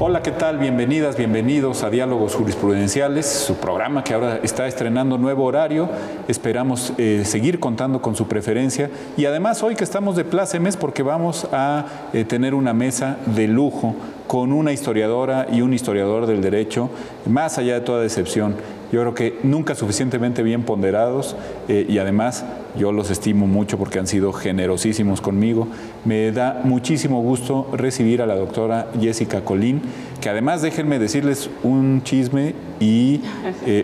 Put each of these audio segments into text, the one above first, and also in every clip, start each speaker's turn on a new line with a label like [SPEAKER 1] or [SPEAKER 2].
[SPEAKER 1] Hola, ¿qué tal? Bienvenidas, bienvenidos a Diálogos Jurisprudenciales, su programa que ahora está estrenando nuevo horario. Esperamos seguir contando con su preferencia y además hoy que estamos de plácemes porque vamos a tener una mesa de lujo con una historiadora y un historiador del derecho, más allá de toda decepción. Yo creo que nunca suficientemente bien ponderados y además yo los estimo mucho porque han sido generosísimos conmigo. Me da muchísimo gusto recibir a la doctora Jessica Colín, que además déjenme decirles un chisme y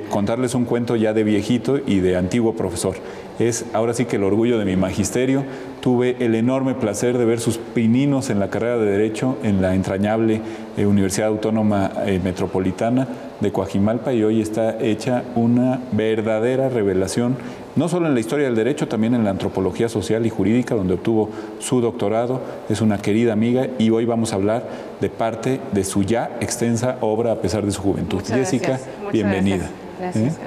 [SPEAKER 1] contarles un cuento ya de viejito y de antiguo profesor. Es ahora sí que el orgullo de mi magisterio. Tuve el enorme placer de ver sus pininos en la carrera de Derecho en la entrañable Universidad Autónoma Metropolitana de Coajimalpa y hoy está hecha una verdadera revelación, no solo en la historia del derecho, también en la antropología social y jurídica, donde obtuvo su doctorado. Es una querida amiga y hoy vamos a hablar de parte de su ya extensa obra a pesar de su juventud.
[SPEAKER 2] Muchas
[SPEAKER 1] Jessica,
[SPEAKER 2] gracias.
[SPEAKER 1] bienvenida.
[SPEAKER 2] Gracias.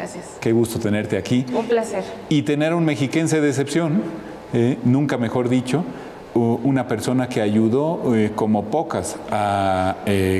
[SPEAKER 1] Qué gusto tenerte aquí.
[SPEAKER 2] Un placer.
[SPEAKER 1] Y tener un mexiquense de excepción, nunca mejor dicho, una persona que ayudó como pocas a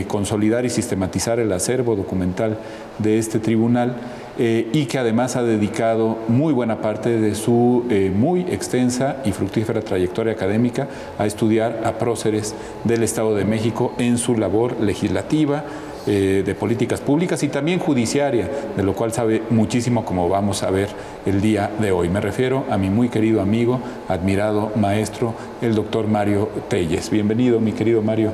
[SPEAKER 1] consolidar y sistematizar el acervo documental de este tribunal y que además ha dedicado muy buena parte de su muy extensa y fructífera trayectoria académica a estudiar a próceres del Estado de México en su labor legislativa, de políticas públicas y también judiciaria, de lo cual sabe muchísimo, como vamos a ver el día de hoy. Me refiero a mi muy querido amigo, admirado maestro, el doctor Mario Telles. Bienvenido, mi querido Mario.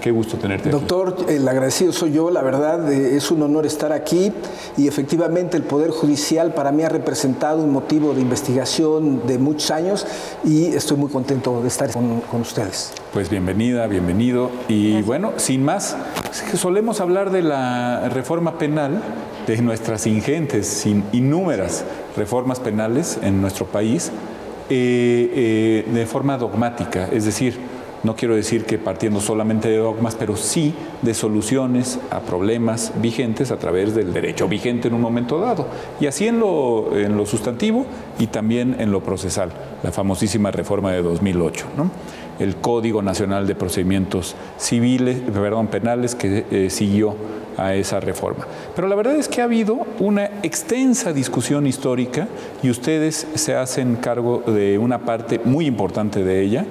[SPEAKER 1] Qué gusto tenerte aquí.
[SPEAKER 3] Doctor, el agradecido soy yo, la verdad es un honor estar aquí y efectivamente el Poder Judicial para mí ha representado un motivo de investigación de muchos años y estoy muy contento de estar con ustedes.
[SPEAKER 1] Pues bienvenida, bienvenido y bueno, sin más, es que solemos hablar de la reforma penal, de nuestras ingentes, innúmeras reformas penales en nuestro país de forma dogmática, es decir, no quiero decir que partiendo solamente de dogmas, pero sí de soluciones a problemas vigentes a través del derecho vigente en un momento dado. Y así en lo sustantivo y también en lo procesal, la famosísima reforma de 2008, ¿no? El Código Nacional de Procedimientos Penales que siguió a esa reforma. Pero la verdad es que ha habido una extensa discusión histórica y ustedes se hacen cargo de una parte muy importante de ella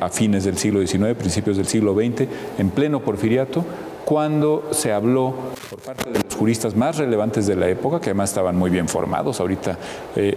[SPEAKER 1] a fines del siglo XIX, principios del siglo XX, en pleno porfiriato, cuando se habló por parte de los juristas más relevantes de la época, que además estaban muy bien formados. Ahorita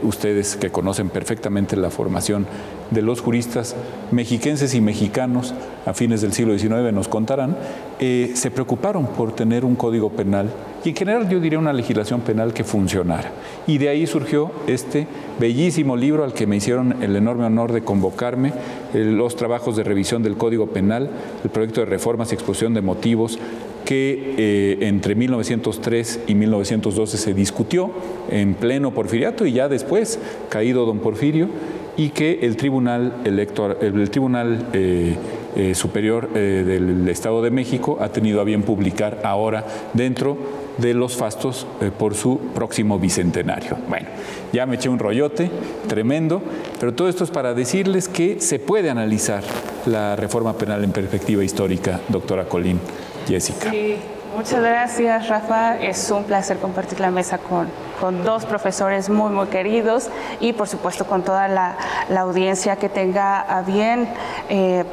[SPEAKER 1] ustedes que conocen perfectamente la formación de los juristas mexiquenses y mexicanos a fines del siglo XIX nos contarán, se preocuparon por tener un código penal y en general yo diría una legislación penal que funcionara. Y de ahí surgió este bellísimo libro al que me hicieron el enorme honor de convocarme, los trabajos de revisión del Código Penal, el proyecto de reformas y exposición de motivos que entre 1903 y 1912 se discutió en pleno porfiriato y ya después, caído don Porfirio, y que el Tribunal Superior del Estado de México ha tenido a bien publicar ahora dentro de los fastos por su próximo bicentenario. Bueno, ya me eché un rollote tremendo, pero todo esto es para decirles que se puede analizar la reforma penal en perspectiva histórica, doctora Colín. Jessica.
[SPEAKER 2] Sí, muchas gracias, Rafa. Es un placer compartir la mesa con dos profesores muy queridos y, por supuesto, con toda la audiencia que tenga a bien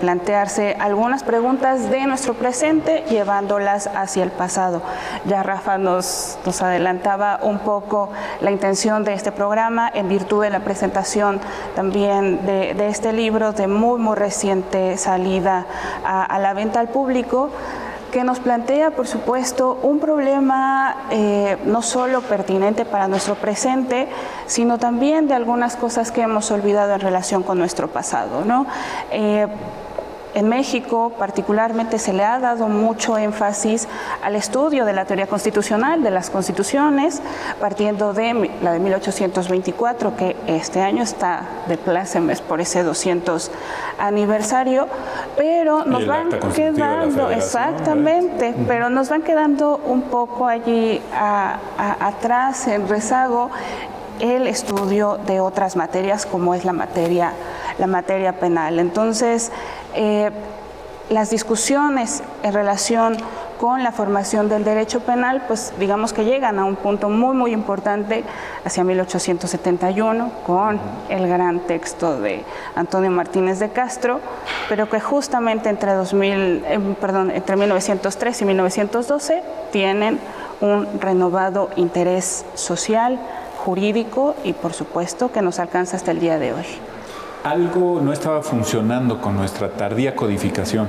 [SPEAKER 2] plantearse algunas preguntas de nuestro presente, llevándolas hacia el pasado. Ya Rafa nos adelantaba un poco la intención de este programa en virtud de la presentación también de este libro de muy reciente salida a la venta al público, que nos plantea, por supuesto, un problema no solo pertinente para nuestro presente, sino también de algunas cosas que hemos olvidado en relación con nuestro pasado, ¿no? En México, particularmente, se le ha dado mucho énfasis al estudio de la teoría constitucional, de las constituciones, partiendo de la de 1824, que este año está de plácemes por ese 200 aniversario, pero nos van quedando, exactamente, pero nos van quedando un poco allí atrás, en rezago, el estudio de otras materias, como es la materia penal. Entonces, las discusiones en relación con la formación del derecho penal, pues digamos que llegan a un punto muy, muy importante hacia 1871 con el gran texto de Antonio Martínez de Castro, pero que justamente entre 1903 y 1912 tienen un renovado interés social, jurídico y por supuesto que nos alcanza hasta el día de hoy.
[SPEAKER 1] Algo no estaba funcionando con nuestra tardía codificación,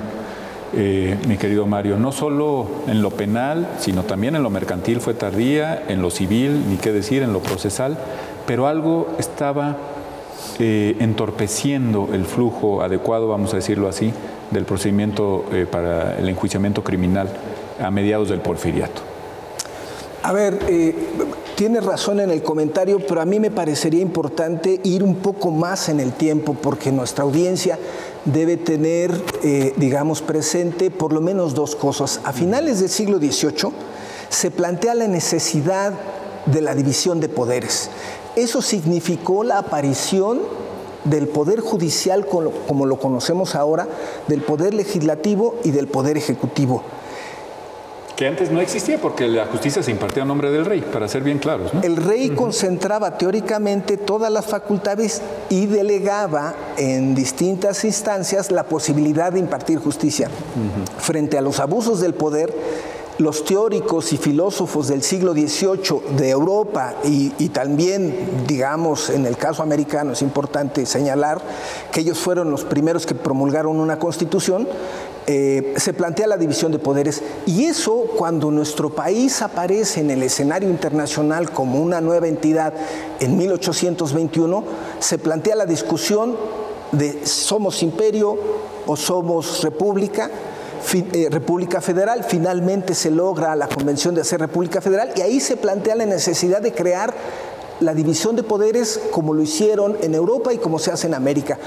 [SPEAKER 1] mi querido Mario, no solo en lo penal, sino también en lo mercantil fue tardía, en lo civil, ni qué decir, en lo procesal, pero algo estaba entorpeciendo el flujo adecuado, vamos a decirlo así, del procedimiento para el enjuiciamiento criminal a mediados del Porfiriato.
[SPEAKER 3] A ver, tienes razón en el comentario, pero a mí me parecería importante ir un poco más en el tiempo porque nuestra audiencia debe tener, digamos, presente por lo menos dos cosas. A finales del siglo XVIII se plantea la necesidad de la división de poderes. Eso significó la aparición del Poder Judicial, como lo conocemos ahora, del Poder Legislativo y del Poder Ejecutivo.
[SPEAKER 1] Que antes no existía porque la justicia se impartía a nombre del rey, para ser bien claros, ¿no? El
[SPEAKER 3] rey concentraba teóricamente todas las facultades y delegaba en distintas instancias la posibilidad de impartir justicia. Frente a los abusos del poder, los teóricos y filósofos del siglo XVIII de Europa y también, digamos, en el caso americano es importante señalar que ellos fueron los primeros que promulgaron una constitución, se plantea la división de poderes y eso cuando nuestro país aparece en el escenario internacional como una nueva entidad en 1821, se plantea la discusión de ¿somos imperio o somos república? República Federal, finalmente se logra la convención de hacer República Federal y ahí se plantea la necesidad de crear la división de poderes como lo hicieron en Europa y como se hace en América.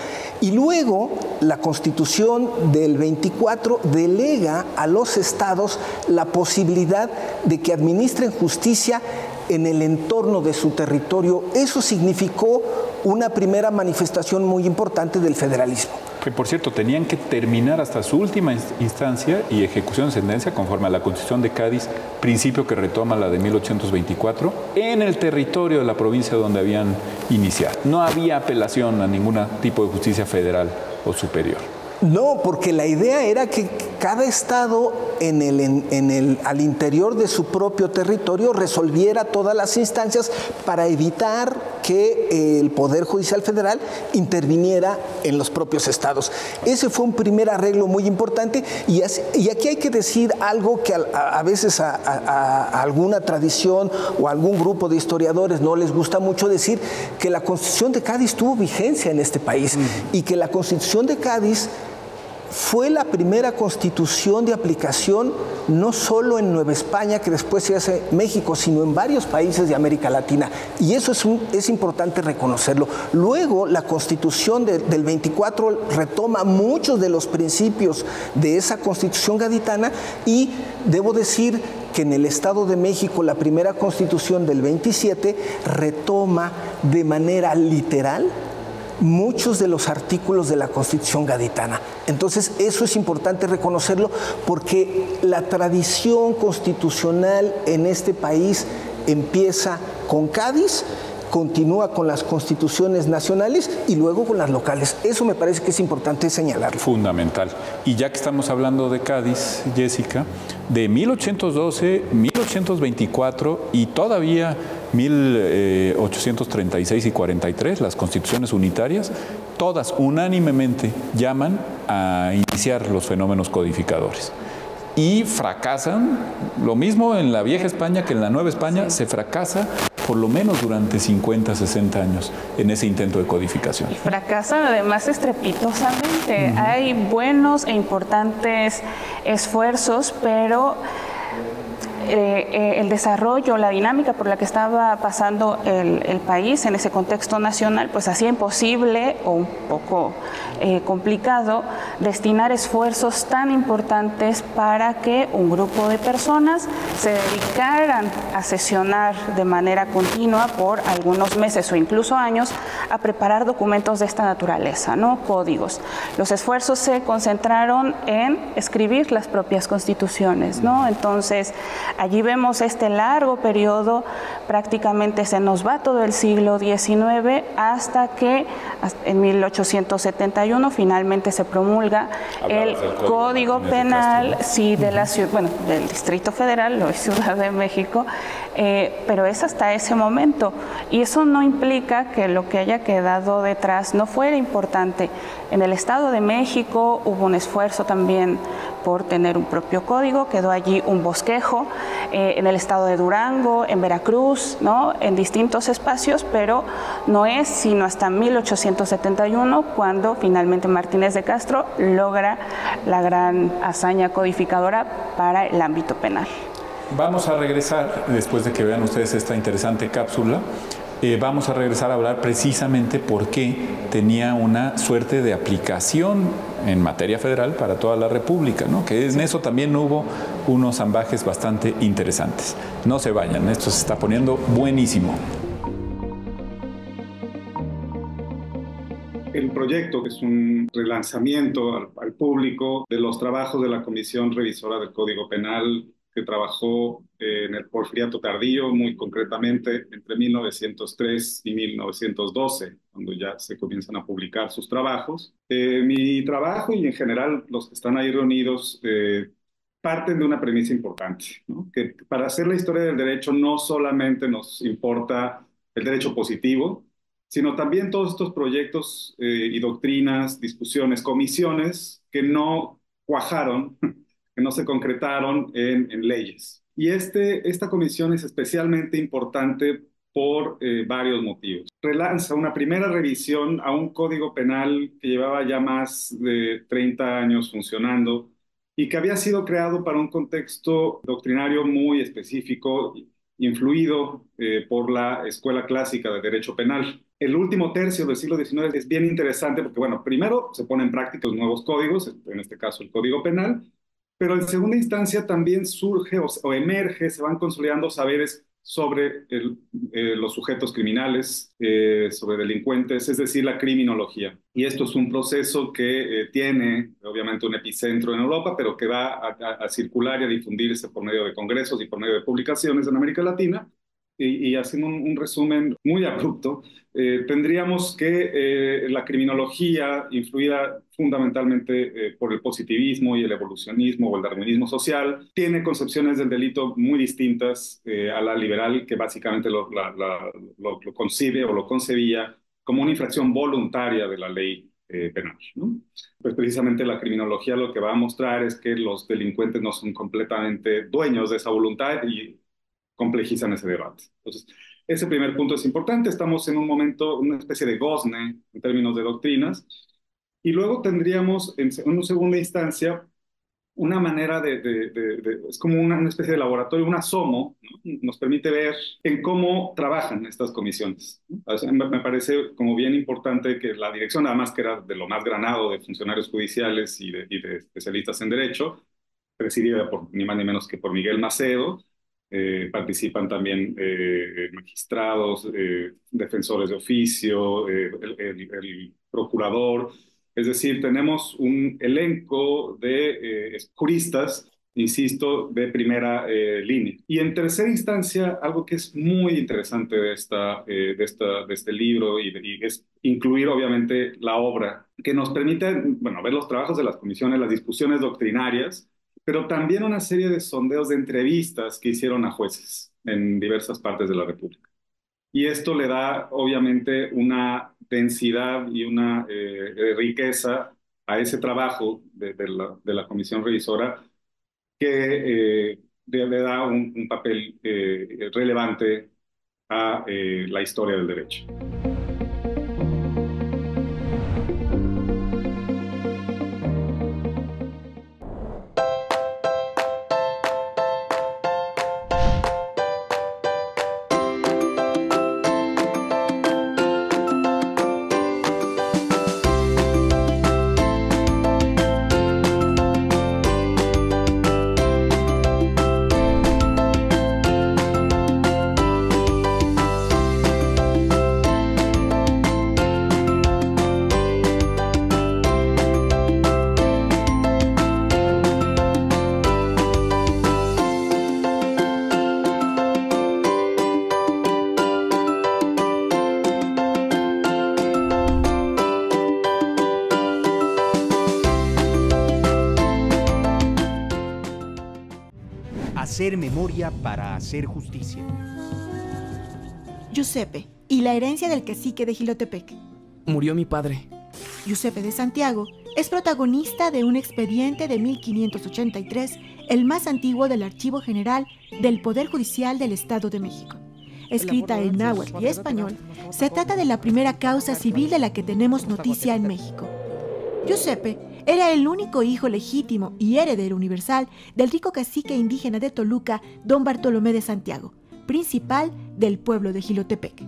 [SPEAKER 3] Y luego la Constitución del 24 delega a los estados la posibilidad de que administren justicia en el entorno de su territorio. Eso significó una primera manifestación muy importante del federalismo.
[SPEAKER 1] Que por cierto, tenían que terminar hasta su última instancia y ejecución de sentencia conforme a la Constitución de Cádiz, principio que retoma la de 1824, en el territorio de la provincia donde habían iniciado. No había apelación a ningún tipo de justicia federal o superior.
[SPEAKER 3] No, porque la idea era que cada estado al interior de su propio territorio resolviera todas las instancias para evitar que el Poder Judicial Federal interviniera en los propios estados. Ese fue un primer arreglo muy importante y aquí hay que decir algo que a veces a alguna tradición o a algún grupo de historiadores no les gusta mucho decir, que la Constitución de Cádiz tuvo vigencia en este país y que la Constitución de Cádiz fue la primera constitución de aplicación no solo en Nueva España, que después se hace México, sino en varios países de América Latina. Y eso es importante reconocerlo. Luego, la constitución del 24 retoma muchos de los principios de esa constitución gaditana y debo decir que en el Estado de México la primera constitución del 27 retoma de manera literal muchos de los artículos de la Constitución gaditana. Entonces, eso es importante reconocerlo porque la tradición constitucional en este país empieza con Cádiz, continúa con las constituciones nacionales y luego con las locales. Eso me parece que es importante señalarlo.
[SPEAKER 1] Fundamental. Y ya que estamos hablando de Cádiz, Jessica, de 1812, 1824 y todavía 1836 y 43, las constituciones unitarias, todas unánimemente llaman a iniciar los fenómenos codificadores. Y fracasan, lo mismo en la vieja España que en la nueva España, se fracasa por lo menos durante 50, 60 años en ese intento de codificación.
[SPEAKER 2] Y fracasan además estrepitosamente. Hay buenos e importantes esfuerzos, pero el desarrollo, la dinámica por la que estaba pasando el país en ese contexto nacional, pues hacía imposible o un poco complicado destinar esfuerzos tan importantes para que un grupo de personas se dedicaran a sesionar de manera continua por algunos meses o incluso años a preparar documentos de esta naturaleza, ¿no? Códigos. Los esfuerzos se concentraron en escribir las propias constituciones, ¿no? Entonces, allí vemos este largo periodo, prácticamente se nos va todo el siglo XIX hasta que en 1871 finalmente se promulga el Código Penal, sí, de la ciudad, bueno, del Distrito Federal, hoy Ciudad de México, pero es hasta ese momento. Y eso no implica que lo que haya quedado detrás no fuera importante. En el Estado de México hubo un esfuerzo también por tener un propio código, quedó allí un bosquejo, en el estado de Durango, en Veracruz, ¿no? En distintos espacios, pero no es sino hasta 1871 cuando finalmente Martínez de Castro logra la gran hazaña codificadora para el ámbito penal.
[SPEAKER 1] Vamos a regresar, después de que vean ustedes esta interesante cápsula, vamos a regresar a hablar precisamente por qué tenía una suerte de aplicación en materia federal para toda la República, ¿no? Que en eso también hubo unos ambajes bastante interesantes. No se vayan, esto se está poniendo buenísimo.
[SPEAKER 4] El proyecto es un relanzamiento al público de los trabajos de la Comisión Revisora del Código Penal, que trabajó en el Porfiriato Tardío, muy concretamente entre 1903 y 1912, cuando ya se comienzan a publicar sus trabajos. Mi trabajo y en general los que están ahí reunidos parten de una premisa importante, ¿no? Que para hacer la historia del derecho no solamente nos importa el derecho positivo, sino también todos estos proyectos y doctrinas, discusiones, comisiones que no cuajaron, que no se concretaron en leyes. Y esta comisión es especialmente importante por varios motivos. Relanza una primera revisión a un código penal que llevaba ya más de 30 años funcionando y que había sido creado para un contexto doctrinario muy específico, influido por la escuela clásica de derecho penal. El último tercio del siglo XIX es bien interesante porque, bueno, primero se ponen en práctica los nuevos códigos, en este caso el Código Penal, pero en segunda instancia también surge o emerge, se van consolidando saberes sobre los sujetos criminales, sobre delincuentes, es decir, la criminología. Y esto es un proceso que tiene, obviamente, un epicentro en Europa, pero que va a circular y a difundirse por medio de congresos y por medio de publicaciones en América Latina. Y haciendo un resumen muy abrupto, tendríamos que la criminología, influida fundamentalmente por el positivismo y el evolucionismo o el darwinismo social, tiene concepciones del delito muy distintas a la liberal, que básicamente lo concibe o lo concebía como una infracción voluntaria de la ley penal, ¿no? Pues precisamente la criminología lo que va a mostrar es que los delincuentes no son completamente dueños de esa voluntad y complejizan ese debate. Entonces, ese primer punto es importante. Estamos en un momento, una especie de gozne en términos de doctrinas. Y luego tendríamos, en una segunda instancia, una manera es como una especie de laboratorio, un asomo, ¿no? Nos permite ver en cómo trabajan estas comisiones, ¿no? O sea, me parece como bien importante que la dirección, además que era de lo más granado de funcionarios judiciales y de especialistas en derecho, presidida por ni más ni menos que por Miguel Macedo. Participan también magistrados, defensores de oficio, el procurador. Es decir, tenemos un elenco de juristas, insisto, de primera línea. Y en tercera instancia, algo que es muy interesante de este libro y es incluir obviamente la obra, que nos permite, bueno, ver los trabajos de las comisiones, las discusiones doctrinarias, pero también una serie de sondeos de entrevistas que hicieron a jueces en diversas partes de la República. Y esto le da, obviamente, una densidad y una riqueza a ese trabajo de la Comisión Revisora que le da un papel relevante a la historia del derecho.
[SPEAKER 5] hacer memoria para hacer justicia.
[SPEAKER 6] Giuseppe y la herencia del cacique de Jilotepec.
[SPEAKER 7] Murió mi padre.
[SPEAKER 6] Giuseppe de Santiago es protagonista de un expediente de 1583, el más antiguo del Archivo General del Poder Judicial del Estado de México. Escrita en náhuatl y español, se trata de la primera causa civil de la que tenemos noticia en México. Giuseppe era el único hijo legítimo y heredero universal del rico cacique indígena de Toluca, don Bartolomé de Santiago, principal del pueblo de Jilotepec.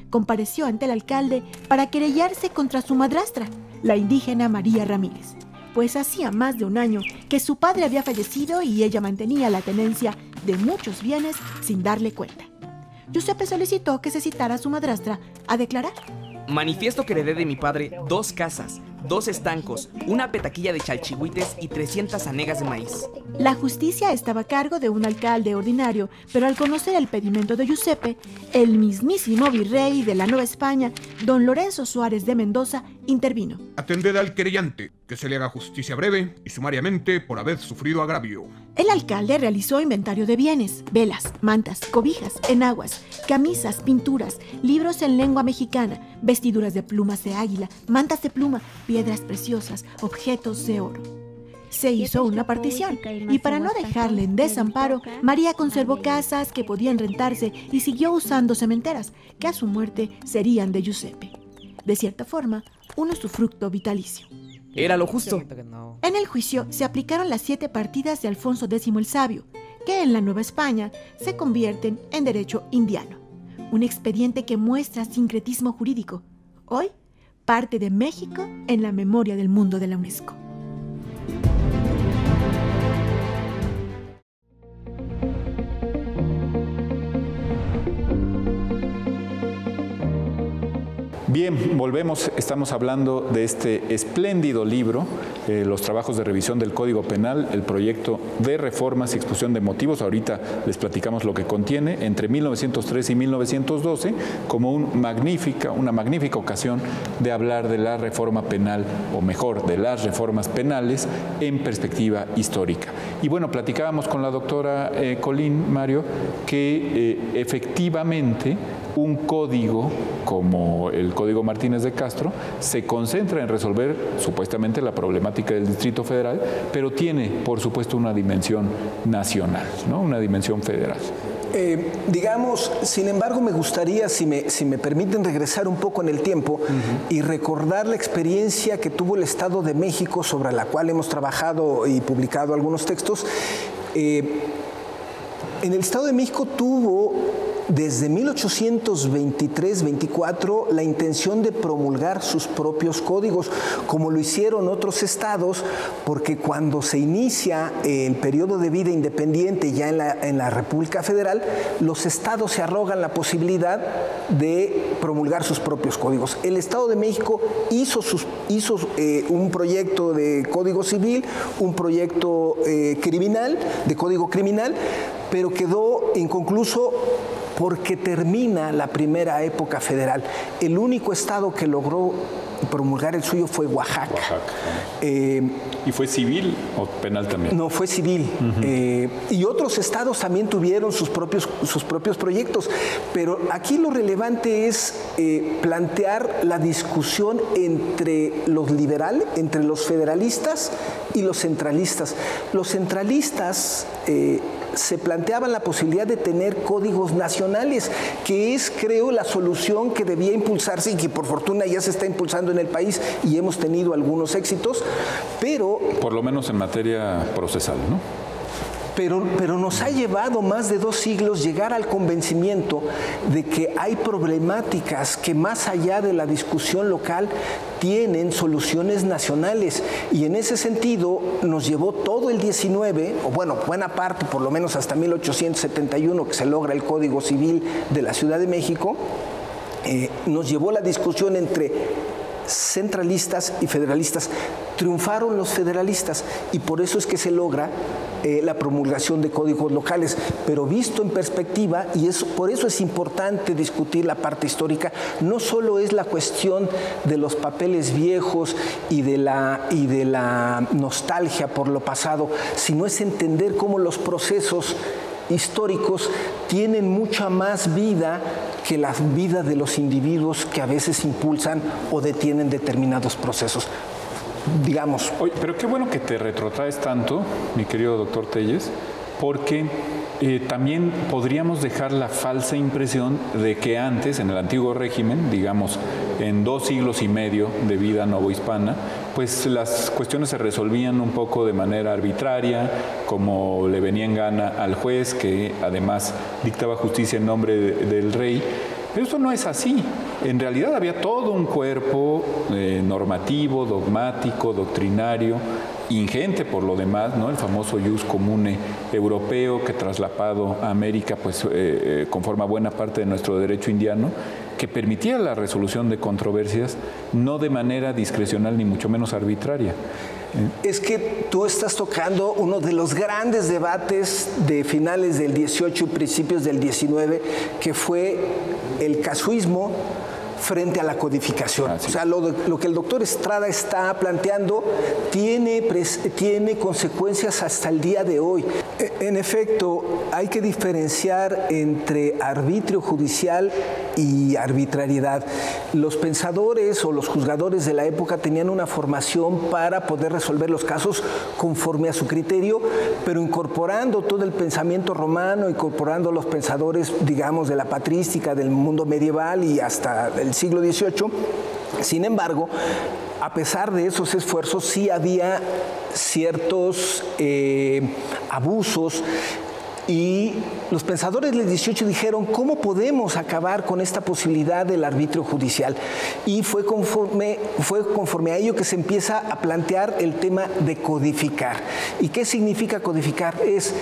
[SPEAKER 6] Compareció ante el alcalde para querellarse contra su madrastra, la indígena María Ramírez, pues hacía más de un año que su padre había fallecido y ella mantenía la tenencia de muchos bienes sin darle cuenta. Giuseppe solicitó que se citara a su madrastra a declarar.
[SPEAKER 7] Manifiesto que heredé de mi padre 2 casas, 2 estancos, una petaquilla de chalchihuites y 300 hanegas de maíz.
[SPEAKER 6] La justicia estaba a cargo de un alcalde ordinario, pero al conocer el pedimento de Giuseppe, el mismísimo virrey de la Nueva España, don Lorenzo Suárez de Mendoza, intervino.
[SPEAKER 8] Atended al querellante, que se le haga justicia breve y sumariamente por haber sufrido agravio.
[SPEAKER 6] El alcalde realizó inventario de bienes, velas, mantas, cobijas, enaguas, camisas, pinturas, libros en lengua mexicana, vestiduras de plumas de águila, mantas de pluma, piedras preciosas, objetos de oro. Se hizo una partición y para no dejarle en desamparo, María conservó casas que podían rentarse y siguió usando sementeras, que a su muerte serían de Giuseppe. De cierta forma, un usufructo vitalicio.
[SPEAKER 7] Era lo justo.
[SPEAKER 6] En el juicio se aplicaron las 7 partidas de Alfonso X el Sabio, que en la Nueva España se convierten en derecho indiano. Un expediente que muestra sincretismo jurídico. Hoy, parte de México en la memoria del mundo de la UNESCO.
[SPEAKER 1] Bien, volvemos, estamos hablando de este espléndido libro, los trabajos de revisión del Código Penal, el proyecto de reformas y exposición de motivos. Ahorita les platicamos lo que contiene, entre 1903 y 1912, como una magnífica ocasión de hablar de la reforma penal, o mejor, de las reformas penales en perspectiva histórica. Y bueno, platicábamos con la doctora Colín, Mario, que efectivamente un código como el Código Martínez de Castro se concentra en resolver supuestamente la problemática del Distrito Federal, pero tiene, por supuesto, una dimensión nacional, ¿no? Una dimensión federal.
[SPEAKER 3] Digamos, sin embargo, me gustaría, si me permiten, regresar un poco en el tiempo y recordar la experiencia que tuvo el Estado de México, sobre la cual hemos trabajado y publicado algunos textos. En el Estado de México tuvo desde 1823-24 la intención de promulgar sus propios códigos, como lo hicieron otros estados, porque cuando se inicia el periodo de vida independiente ya en la República Federal, los estados se arrogan la posibilidad de promulgar sus propios códigos. El Estado de México hizo un proyecto de Código Civil, un proyecto criminal, de Código Criminal, pero quedó inconcluso porque termina la primera época federal. El único estado que logró promulgar el suyo fue Oaxaca.
[SPEAKER 1] ¿Y fue civil o penal también?
[SPEAKER 3] No, fue civil. Y otros estados también tuvieron sus propios proyectos. Pero aquí lo relevante es plantear la discusión entre los liberales, entre los federalistas y los centralistas. Los centralistas se planteaban la posibilidad de tener códigos nacionales, que es, creo, la solución que debía impulsarse y que por fortuna ya se está impulsando en el país y hemos tenido algunos éxitos, pero...
[SPEAKER 1] Por lo menos en materia procesal, ¿no?
[SPEAKER 3] Pero nos ha llevado más de 2 siglos llegar al convencimiento de que hay problemáticas que más allá de la discusión local tienen soluciones nacionales, y en ese sentido nos llevó todo el 19, o bueno, buena parte, por lo menos hasta 1871, que se logra el Código Civil de la Ciudad de México, nos llevó la discusión entre centralistas y federalistas. Triunfaron los federalistas y por eso es que se logra la promulgación de códigos locales, pero visto en perspectiva, y por eso es importante discutir la parte histórica. No solo es la cuestión de los papeles viejos y de la nostalgia por lo pasado, sino es entender cómo los procesos históricos tienen mucha más vida que la vida de los individuos que a veces impulsan o detienen determinados procesos. Digamos.
[SPEAKER 1] Oye, pero qué bueno que te retrotraes tanto, mi querido doctor Telles, porque también podríamos dejar la falsa impresión de que antes, en el antiguo régimen, digamos, en 2 siglos y medio de vida novohispana, pues las cuestiones se resolvían un poco de manera arbitraria, como le venía en gana al juez, que además dictaba justicia en nombre del rey. Pero eso no es así. En realidad había todo un cuerpo normativo, dogmático, doctrinario, ingente por lo demás, ¿no? El famoso ius commune europeo que traslapado a América pues conforma buena parte de nuestro derecho indiano, que permitía la resolución de controversias no de manera discrecional ni mucho menos arbitraria.
[SPEAKER 3] Es que tú estás tocando uno de los grandes debates de finales del 18 y principios del 19, que fue el casuismo frente a la codificación. O sea, lo que el doctor Estrada está planteando tiene consecuencias hasta el día de hoy. En efecto, hay que diferenciar entre arbitrio judicial y arbitrariedad. Los pensadores o los juzgadores de la época tenían una formación para poder resolver los casos conforme a su criterio, pero incorporando todo el pensamiento romano, incorporando los pensadores, digamos, de la patrística, del mundo medieval y hasta el siglo XVIII. Sin embargo, a pesar de esos esfuerzos, sí había ciertos abusos. Y los pensadores del 18 dijeron, ¿cómo podemos acabar con esta posibilidad del arbitrio judicial? Y fue conforme a ello que se empieza a plantear el tema de codificar. ¿Y qué significa codificar? Es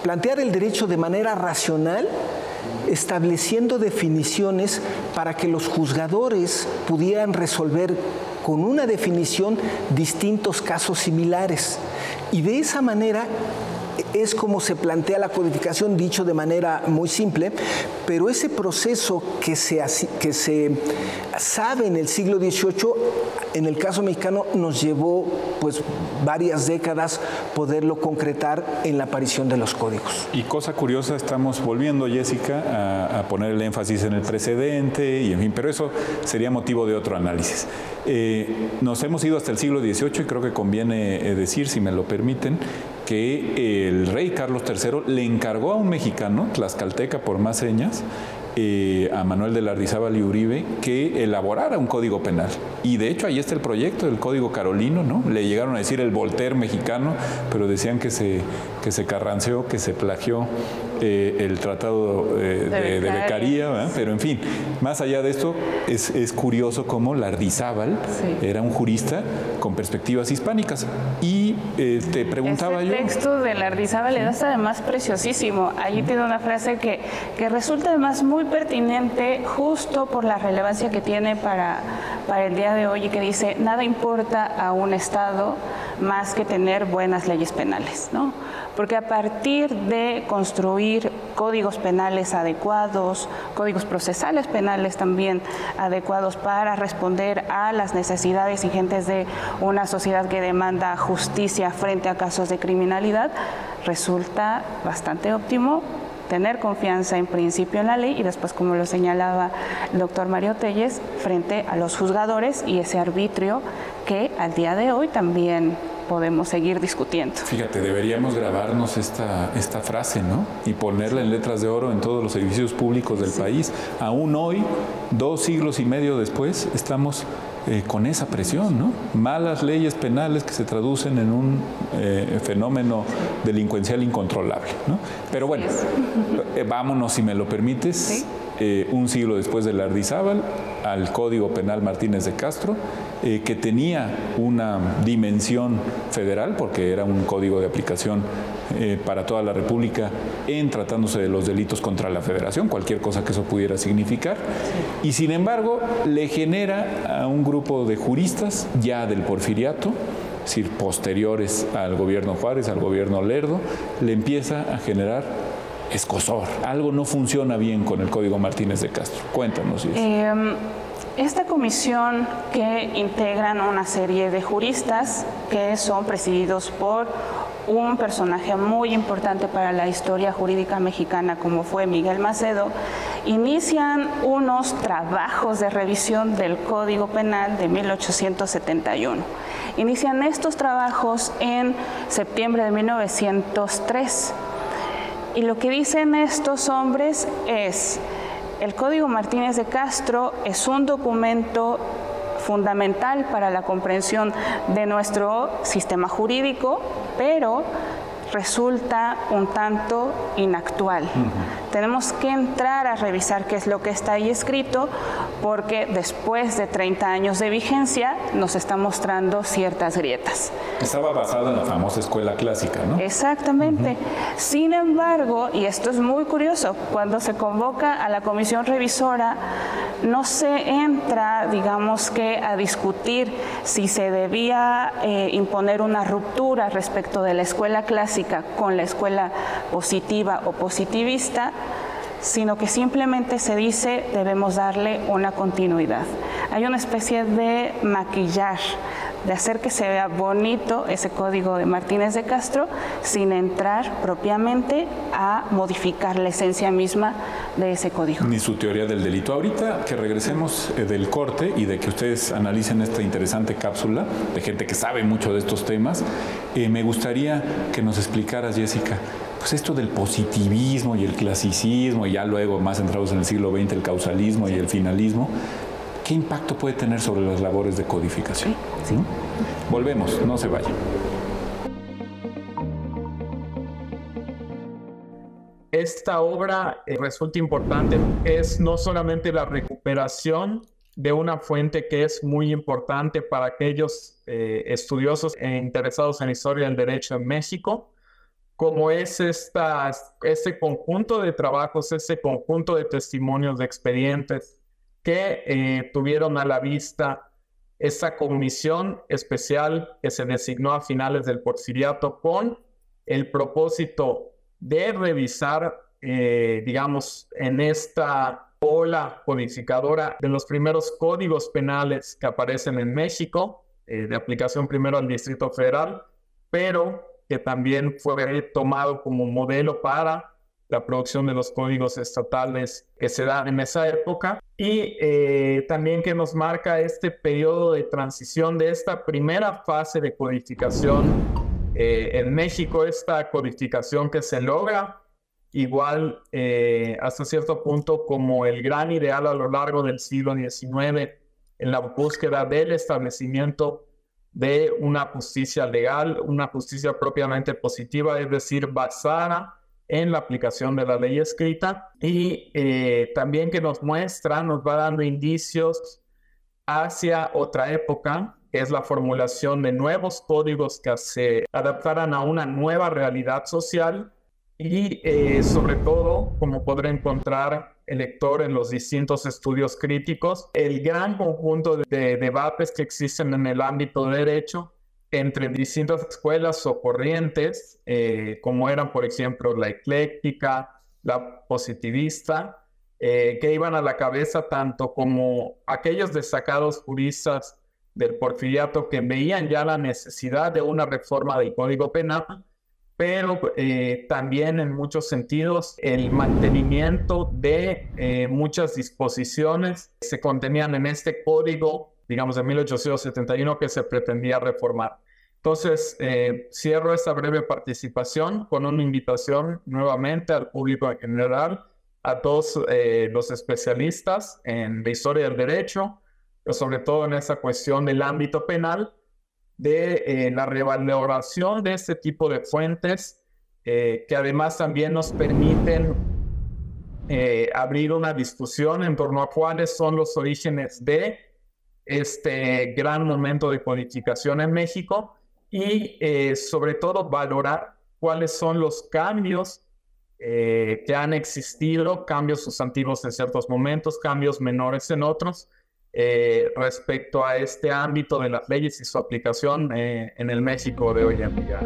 [SPEAKER 3] plantear el derecho de manera racional, estableciendo definiciones para que los juzgadores pudieran resolver con una definición distintos casos similares. Y de esa manera es como se plantea la codificación, dicho de manera muy simple, pero ese proceso que se sabe en el siglo XVIII, en el caso mexicano, nos llevó pues varias décadas poderlo concretar en la aparición de los códigos.
[SPEAKER 1] Y cosa curiosa, estamos volviendo, Jessica, a poner el énfasis en el precedente, y en fin, pero eso sería motivo de otro análisis. Nos hemos ido hasta el siglo XVIII y creo que conviene decir, si me lo permiten, que el rey Carlos III le encargó a un mexicano, tlaxcalteca por más señas, a Manuel de Lardizábal y Uribe, que elaborara un código penal. Y de hecho ahí está el proyecto del Código Carolino, ¿no? Le llegaron a decir el Voltaire mexicano, pero decían que se carranceó, que se plagió el tratado de Beccaria, ¿verdad? Pero en fin, más allá de esto, es curioso cómo Lardizábal era un jurista con perspectivas hispánicas. Y te preguntaba yo...
[SPEAKER 2] El texto de Lardizábal es además preciosísimo. Allí tiene una frase que resulta además muy pertinente justo por la relevancia que tiene para el día de hoy, y que dice: nada importa a un Estado más que tener buenas leyes penales, ¿no? Porque a partir de construir códigos penales adecuados, códigos procesales penales también adecuados para responder a las necesidades ingentes de una sociedad que demanda justicia frente a casos de criminalidad, resulta bastante óptimo tener confianza en principio en la ley y después, como lo señalaba el doctor Mario Telles, frente a los juzgadores y ese arbitrio que al día de hoy también podemos seguir discutiendo.
[SPEAKER 1] Fíjate, deberíamos grabarnos esta frase, ¿no? Y ponerla en letras de oro en todos los edificios públicos del país. Aún hoy, 2 siglos y medio después, estamos con esa presión, ¿no? Malas leyes penales que se traducen en un fenómeno delincuencial incontrolable, ¿no? Pero bueno, vámonos, si me lo permites, un siglo después de Lardizábal, al Código Penal Martínez de Castro, que tenía una dimensión federal, porque era un código de aplicación para toda la República en tratándose de los delitos contra la Federación, cualquier cosa que eso pudiera significar, y sin embargo le genera a un grupo de juristas ya del Porfiriato, es decir, posteriores al gobierno Juárez, al gobierno Lerdo, le empieza a generar escozor. Algo no funciona bien con el Código Martínez de Castro. Cuéntanos,
[SPEAKER 2] esta comisión, que integran una serie de juristas que son presididos por un personaje muy importante para la historia jurídica mexicana como fue Miguel Macedo, inician unos trabajos de revisión del Código Penal de 1871. Inician estos trabajos en septiembre de 1903. Y lo que dicen estos hombres es: el Código Martínez de Castro es un documento fundamental para la comprensión de nuestro sistema jurídico, pero resulta un tanto inactual. Tenemos que entrar a revisar qué es lo que está ahí escrito, porque después de 30 años de vigencia nos está mostrando ciertas grietas.
[SPEAKER 1] Estaba basado en la famosa escuela clásica, ¿no?
[SPEAKER 2] Exactamente. Sin embargo, y esto es muy curioso, cuando se convoca a la comisión revisora, no se entra, digamos que, a discutir si se debía imponer una ruptura respecto de la escuela clásica con la escuela positiva o positivista, sino que simplemente se dice debemos darle una continuidad. Hay una especie de maquillar, de hacer que se vea bonito ese código de Martínez de Castro sin entrar propiamente a modificar la esencia misma de ese código.
[SPEAKER 1] Ni su teoría del delito. Ahorita que regresemos del corte y de que ustedes analicen esta interesante cápsula de gente que sabe mucho de estos temas, me gustaría que nos explicaras, Jessica, pues esto del positivismo y el clasicismo, y ya luego más entrados en el siglo XX el causalismo y el finalismo, ¿qué impacto puede tener sobre las labores de codificación?
[SPEAKER 2] Sí.
[SPEAKER 1] Volvemos, no se vayan.
[SPEAKER 9] Esta obra resulta importante, es no solamente la recuperación de una fuente que es muy importante para aquellos estudiosos e interesados en la historia del derecho en México, como es este conjunto de trabajos, este conjunto de testimonios, de expedientes que tuvieron a la vista esta comisión especial que se designó a finales del Porfiriato con el propósito de revisar, digamos, en esta ola codificadora de los primeros códigos penales que aparecen en México, de aplicación primero al Distrito Federal, pero que también fue tomado como modelo para la producción de los códigos estatales que se dan en esa época, y también que nos marca este periodo de transición de esta primera fase de codificación en México, esta codificación que se logra igual hasta cierto punto como el gran ideal a lo largo del siglo XIX en la búsqueda del establecimiento de una justicia legal, una justicia propiamente positiva, es decir, basada en la aplicación de la ley escrita, y también que nos muestra, nos va dando indicios hacia otra época, que es la formulación de nuevos códigos que se adaptaran a una nueva realidad social, y sobre todo, como podrá encontrar el lector en los distintos estudios críticos, el gran conjunto de debates que existen en el ámbito de derecho entre distintas escuelas o corrientes, como eran, por ejemplo, la ecléctica, la positivista, que iban a la cabeza tanto como aquellos destacados juristas del Porfiriato que veían ya la necesidad de una reforma del Código Penal, pero también en muchos sentidos el mantenimiento de muchas disposiciones que se contenían en este código, digamos, de 1871, que se pretendía reformar. Entonces, cierro esta breve participación con una invitación nuevamente al público en general, a todos los especialistas en la historia del derecho, pero sobre todo en esa cuestión del ámbito penal, de la revaloración de este tipo de fuentes, que además también nos permiten abrir una discusión en torno a cuáles son los orígenes de este gran momento de codificación en México, y sobre todo valorar cuáles son los cambios que han existido, cambios sustantivos en ciertos momentos, cambios menores en otros, respecto a este ámbito de las leyes y su aplicación en el México de hoy en día.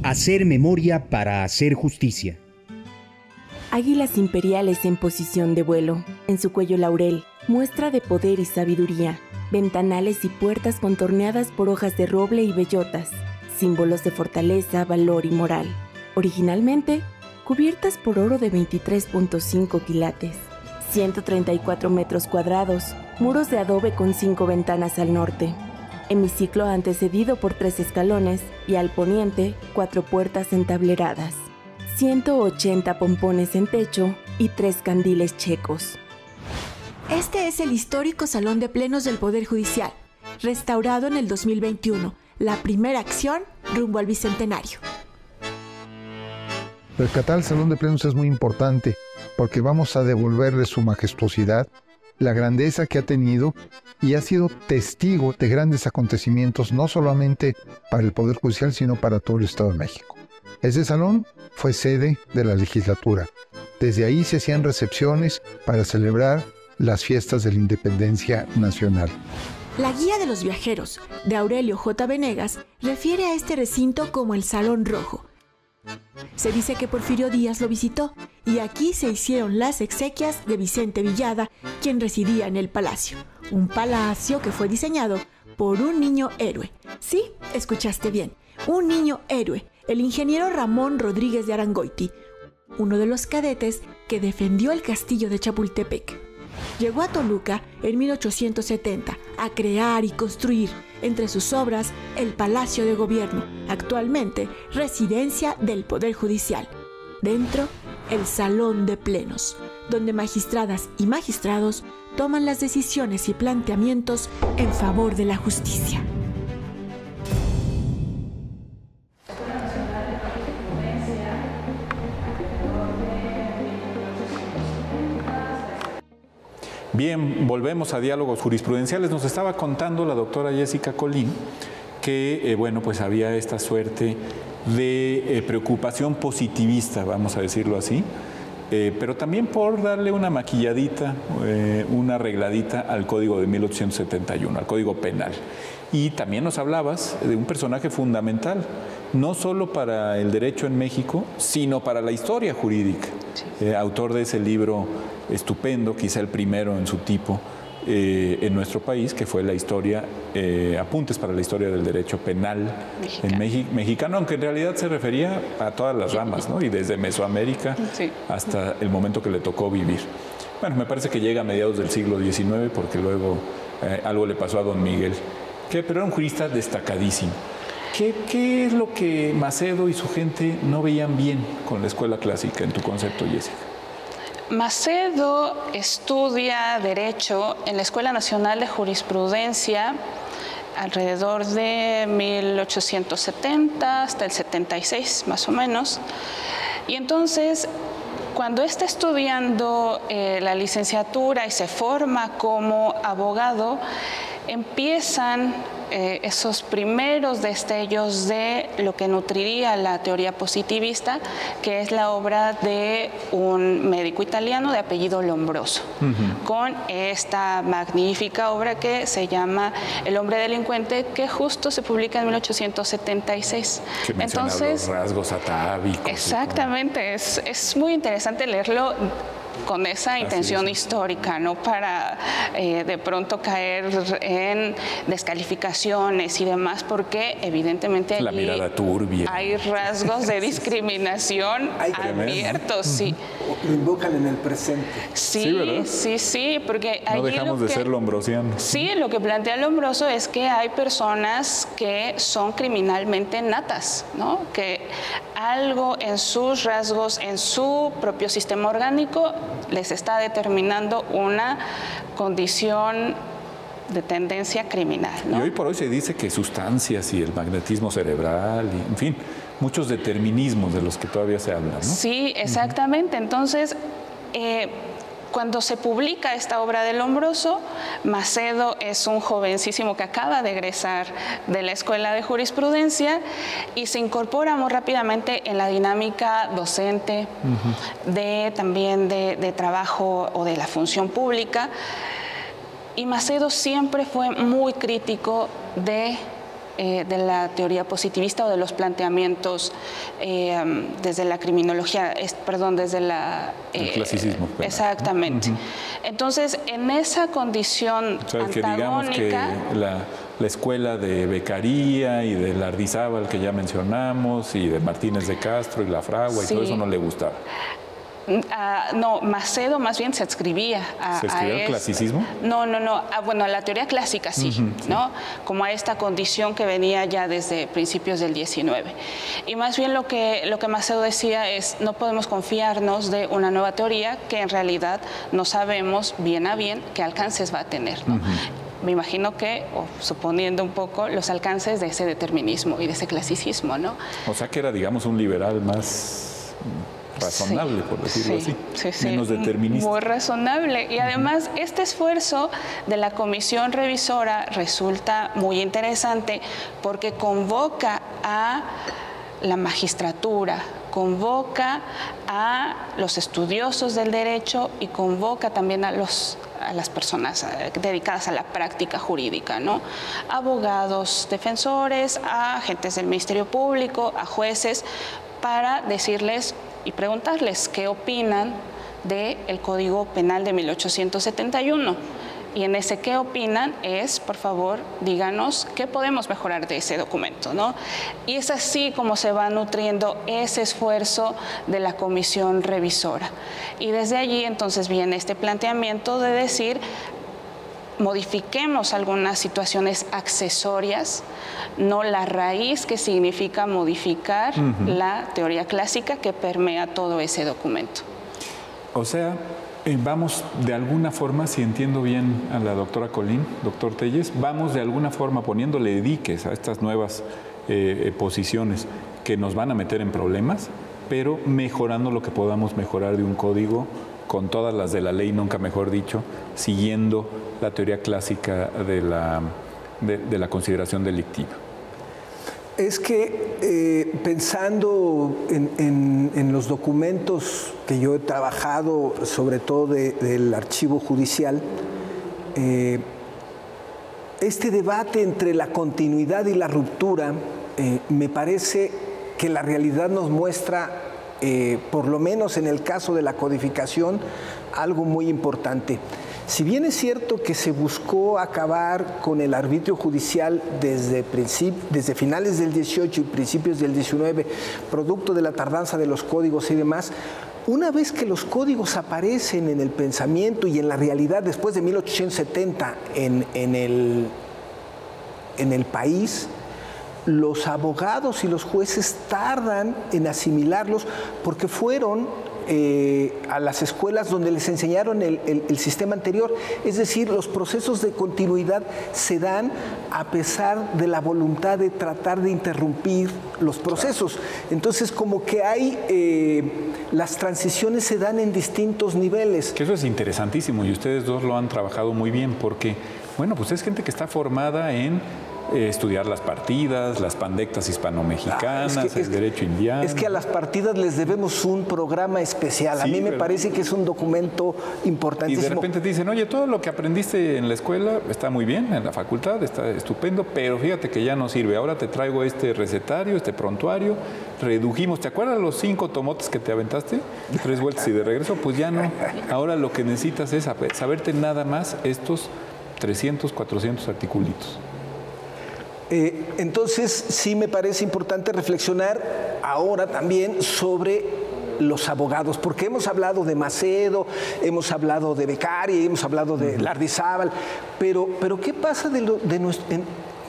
[SPEAKER 5] Hacer memoria para hacer justicia.
[SPEAKER 10] Águilas imperiales en posición de vuelo, en su cuello laurel, muestra de poder y sabiduría. Ventanales y puertas contorneadas por hojas de roble y bellotas, símbolos de fortaleza, valor y moral. Originalmente, cubiertas por oro de 23.5 quilates. 134 metros cuadrados, muros de adobe con 5 ventanas al norte. Hemiciclo antecedido por 3 escalones y al poniente 4 puertas entableradas. 180 pompones en techo y 3 candiles checos.
[SPEAKER 6] Este es el histórico Salón de Plenos del Poder Judicial, restaurado en el 2021, la primera acción rumbo al Bicentenario.
[SPEAKER 11] Rescatar el Salón de Plenos es muy importante porque vamos a devolverle su majestuosidad, la grandeza que ha tenido y ha sido testigo de grandes acontecimientos, no solamente para el Poder Judicial, sino para todo el Estado de México. Ese salón fue sede de la legislatura. Desde ahí se hacían recepciones para celebrar las fiestas de la Independencia Nacional.
[SPEAKER 6] La Guía de los Viajeros, de Aurelio J. Venegas, refiere a este recinto como el Salón Rojo. Se dice que Porfirio Díaz lo visitó y aquí se hicieron las exequias de Vicente Villada, quien residía en el palacio. Un palacio que fue diseñado por un niño héroe. Sí, escuchaste bien, un niño héroe, el ingeniero Ramón Rodríguez de Arangoiti, uno de los cadetes que defendió el castillo de Chapultepec. Llegó a Toluca en 1870 a crear y construir, entre sus obras, el Palacio de Gobierno, actualmente residencia del Poder Judicial. Dentro, el Salón de Plenos, donde magistradas y magistrados toman las decisiones y planteamientos en favor de la justicia.
[SPEAKER 1] Bien, volvemos a diálogos jurisprudenciales. Nos estaba contando la doctora Jessica Colín que, bueno, pues había esta suerte de preocupación positivista, vamos a decirlo así, pero también por darle una maquilladita, una arregladita al Código de 1871, al Código Penal. Y también nos hablabas de un personaje fundamental, no solo para el derecho en México, sino para la historia jurídica. Autor de ese libro estupendo, quizá el primero en su tipo en nuestro país, que fue la historia, Apuntes para la historia del derecho penal mexicano, aunque en realidad se refería a todas las ramas, ¿no? Y desde Mesoamérica hasta el momento que le tocó vivir. Bueno, me parece que llega a mediados del siglo XIX, porque luego algo le pasó a don Miguel, pero era un jurista destacadísimo. ¿Qué es lo que Macedo y su gente no veían bien con la escuela clásica, en tu concepto, Jessica?
[SPEAKER 2] Macedo estudia Derecho en la Escuela Nacional de Jurisprudencia alrededor de 1870 hasta el 76, más o menos. Y entonces, cuando está estudiando la licenciatura y se forma como abogado, empiezan esos primeros destellos de lo que nutriría la teoría positivista, que es la obra de un médico italiano de apellido Lombroso, con esta magnífica obra que se llama El hombre delincuente, que justo se publica en 1876.
[SPEAKER 1] Que menciona los rasgos atávicos.
[SPEAKER 2] Exactamente, es muy interesante leerlo con esa intención histórica, no para de pronto caer en descalificaciones y demás, porque evidentemente allí
[SPEAKER 1] la mirada turbia,
[SPEAKER 2] hay rasgos de discriminación abiertos. Sí.
[SPEAKER 3] Lo invocan en el presente.
[SPEAKER 2] Sí, porque
[SPEAKER 1] no dejamos de ser lombrosianos.
[SPEAKER 2] Sí, lo que plantea Lombroso es que hay personas que son criminalmente natas, ¿no? Que algo en sus rasgos, en su propio sistema orgánico, les está determinando una condición de tendencia criminal, ¿no?
[SPEAKER 1] Y hoy por hoy se dice que sustancias y el magnetismo cerebral, y, en fin, muchos determinismos de los que todavía se habla, ¿no?
[SPEAKER 2] Sí, exactamente. Entonces, cuando se publica esta obra de Lombroso, Macedo es un jovencísimo que acaba de egresar de la Escuela de Jurisprudencia y se incorpora muy rápidamente en la dinámica docente, también de trabajo o de la función pública. Y Macedo siempre fue muy crítico de de la teoría positivista o de los planteamientos desde la criminología, desde la...
[SPEAKER 1] el clasicismo.
[SPEAKER 2] Exactamente. Entonces, en esa condición
[SPEAKER 1] antagónica... Que digamos que la escuela de Beccaria y de Lardizábal, que ya mencionamos, y de Martínez de Castro y La Fragua, y todo eso no le gustaba.
[SPEAKER 2] No, Macedo más bien se adscribía a...
[SPEAKER 1] ¿Se adscribía al clasicismo?
[SPEAKER 2] No. Bueno, a la teoría clásica sí, ¿no? Como a esta condición que venía ya desde principios del 19. Y más bien lo que Macedo decía es, no podemos confiarnos de una nueva teoría que en realidad no sabemos bien a bien qué alcances va a tener, ¿no? Me imagino que, o suponiendo un poco, los alcances de ese determinismo y de ese clasicismo, ¿no?
[SPEAKER 1] O sea que era, digamos, un liberal más... razonable, por decirlo así, menos determinista.
[SPEAKER 2] Muy razonable. Y además, este esfuerzo de la comisión revisora resulta muy interesante porque convoca a la magistratura, convoca a los estudiosos del derecho y convoca también a las personas dedicadas a la práctica jurídica, ¿no? Abogados, defensores, a agentes del Ministerio Público, a jueces, para decirles y preguntarles qué opinan del Código Penal de 1871. Y en ese qué opinan es, por favor, díganos qué podemos mejorar de ese documento, ¿no? Y es así como se va nutriendo ese esfuerzo de la comisión revisora. Y desde allí entonces viene este planteamiento de decir, modifiquemos algunas situaciones accesorias, no la raíz que significa modificar la teoría clásica que permea todo ese documento.
[SPEAKER 1] O sea, vamos de alguna forma, si entiendo bien a la doctora Colín, doctor Telles, vamos de alguna forma poniéndole diques a estas nuevas posiciones que nos van a meter en problemas, pero mejorando lo que podamos mejorar de un código con todas las de la ley, nunca mejor dicho, siguiendo la teoría clásica de la consideración delictiva.
[SPEAKER 3] Es que pensando en los documentos que yo he trabajado, sobre todo del archivo judicial, este debate entre la continuidad y la ruptura, me parece que la realidad nos muestra, por lo menos en el caso de la codificación, algo muy importante. Si bien es cierto que se buscó acabar con el arbitrio judicial desde finales del 18 y principios del 19, producto de la tardanza de los códigos y demás, una vez que los códigos aparecen en el pensamiento y en la realidad después de 1870 en el país, los abogados y los jueces tardan en asimilarlos porque fueron a las escuelas donde les enseñaron el sistema anterior. Es decir, los procesos de continuidad se dan a pesar de la voluntad de tratar de interrumpir los procesos. Entonces, como que las transiciones se dan en distintos niveles.
[SPEAKER 1] Que eso es interesantísimo y ustedes dos lo han trabajado muy bien porque, bueno, pues es gente que está formada en estudiar las partidas, las pandectas hispano-mexicanas, el derecho indiano.
[SPEAKER 3] Es que a las partidas les debemos un programa especial. A mí me parece que es un documento importantísimo.
[SPEAKER 1] Y de repente te dicen, oye, todo lo que aprendiste en la escuela está muy bien, en la facultad está estupendo, pero fíjate que ya no sirve. Ahora te traigo este recetario, este prontuario, redujimos. ¿Te acuerdas los 5 tomotes que te aventaste? 3 vueltas y de regreso, pues ya no. Ahora lo que necesitas es saberte nada más estos 300, 400 articulitos.
[SPEAKER 3] Entonces, sí me parece importante reflexionar ahora también sobre los abogados, porque hemos hablado de Macedo, hemos hablado de Beccaria, hemos hablado de Lardizábal, pero ¿qué pasa